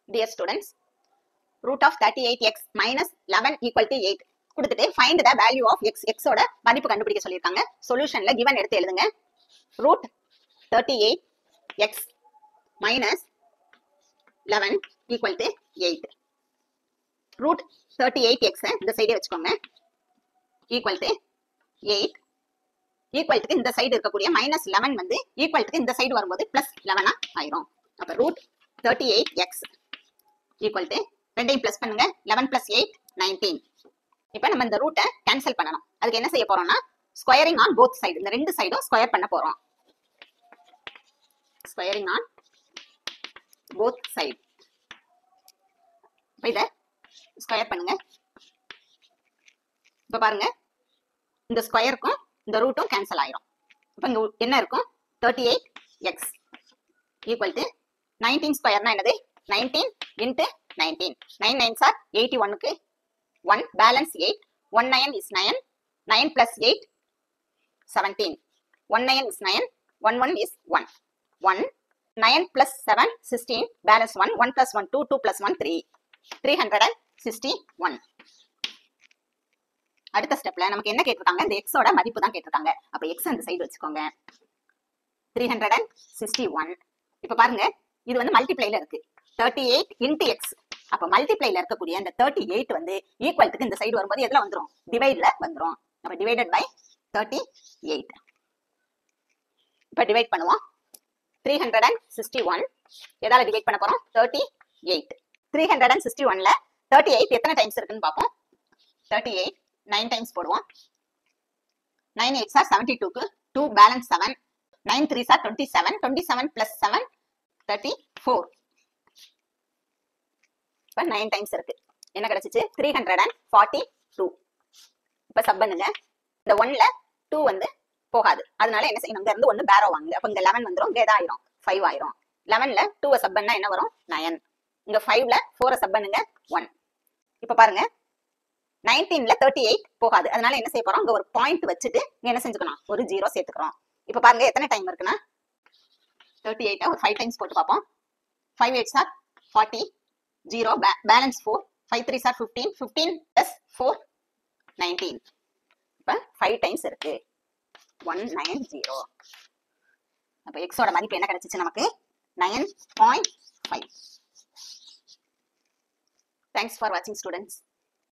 Dear students, root of 38x minus 11 equal to 8 கொடுத்துட்டு find the value of x. x ஓட மதிப்பு கண்டுபிடிக்க சொல்லியிருக்காங்க. சொல்யூஷன்ல given எடுத்து எழுதுங்க. root 38x minus 11 equal to 8. root 38x இந்த சைடே வச்சுக்கோங்க. equal to 8. equal to இந்த சைடு இருக்கக்கூடிய minus 11 வந்து equal to இந்த சைடு வரும்போது plus 11 ஆயிரும். அப்ப root 38x equal to ரெண்டையும் பிளஸ் பண்ணுங்க. 11 plus 8 19. இப்போ நம்ம இந்த ரூட்டை கேன்சல் பண்ணணும். அதுக்கு என்ன செய்ய போறோம்னா ஸ்கொயரிங் ஆன் போத் சைடு, இந்த ரெண்டு சைடும் ஸ்கொயர் பண்ண போறோம். Squaring on both side. இப்போ இதை ஸ்கொயர் பண்ணுங்க. இப்போ பாருங்க, இந்த ஸ்கொயருக்கும் இந்த ரூட்டும் கேன்சல் ஆயிரும். இப்போ இங்க என்ன இருக்கும்? 38x ஈக்குவல் டு 19 ஸ்கொயர்னா என்னது? 19 into 19. 9 9s are 81க்கு 1 balance 8. 1 9 is 9. 9 plus 8 17. 1 9 is 9. 1 1 is 1. 1 9 plus 7 16. Balance 1. 1 plus 1 2. 2 plus 1 3. 361. அடுத்த ஸ்டெப்ல நமக்கு என்ன கேட்டிருக்காங்க? இந்த x ஓட மதிப்பு தான் கேட்டிருக்காங்க. அப்ப x அந்த சைடு வச்சுக்கோங்க. 361. இப்ப பாருங்க, இது வந்து மல்டிப்ளைல இருக்கு. 38 into x. அப்ப மல்டிப்ளைல இருக்கக்கூடிய அந்த 38 வந்து ஈக்குவல் டு இந்த சைடு வரும்போது எதுல வந்துரும்? டிவைட்ல வந்துரும். அப்ப டிவைடட் பை 38. இப்ப டிவைட் பண்ணுவோம். 361 எதால டிவைட் பண்ண போறோம்? 38. 361ல 38 எத்தனை டைம்ஸ் இருக்குன்னு பாப்போம். 38 9 டைம்ஸ் போடுவோம். 9 8s are 72க்கு 2 balance 7. 9 3s are 27. 27 plus 7 34. இப்ப 9 டைம்ஸ் இருக்கு. என்ன கிடைச்சிச்சு? 342. இப்ப சப் பண்ணுங்க. இந்த 1ல 2 வந்து போகாது. அதனால என்ன செய்யணும்? இங்க இருந்து 1 பேரோ வாங்குங்க. அப்ப இங்க 11 வந்துரும். இங்க எதா ஆயிரும்? 5 ஆயிரும். 11ல 2 சப் பண்ணா என்ன வரும்? 9. இங்க 5ல 4 சப் பண்ணுங்க. 1. இப்ப பாருங்க, 19ல 38 போகாது. அதனால என்ன செய்ய போறோம்? இங்க ஒரு பாயிண்ட் வச்சுட்டு என்ன செஞ்சுக்கணும்? ஒரு 0 சேர்த்துக்கிறோம். இப்ப பாருங்க எத்தனை டைம் இருக்குன்னா 38 ஒரு 5 டைம்ஸ் போட்டு பார்ப்போம். 5 8s are 40. 0 balance 4. 5 3s are 15. 15 plus 4 19. இப்ப 5 டைம்ஸ் இருக்கு. 190. அப்ப x ஓட மதிப்பு என்ன கிடைச்சிச்சு நமக்கு? 9.5. Thanks for watching, students.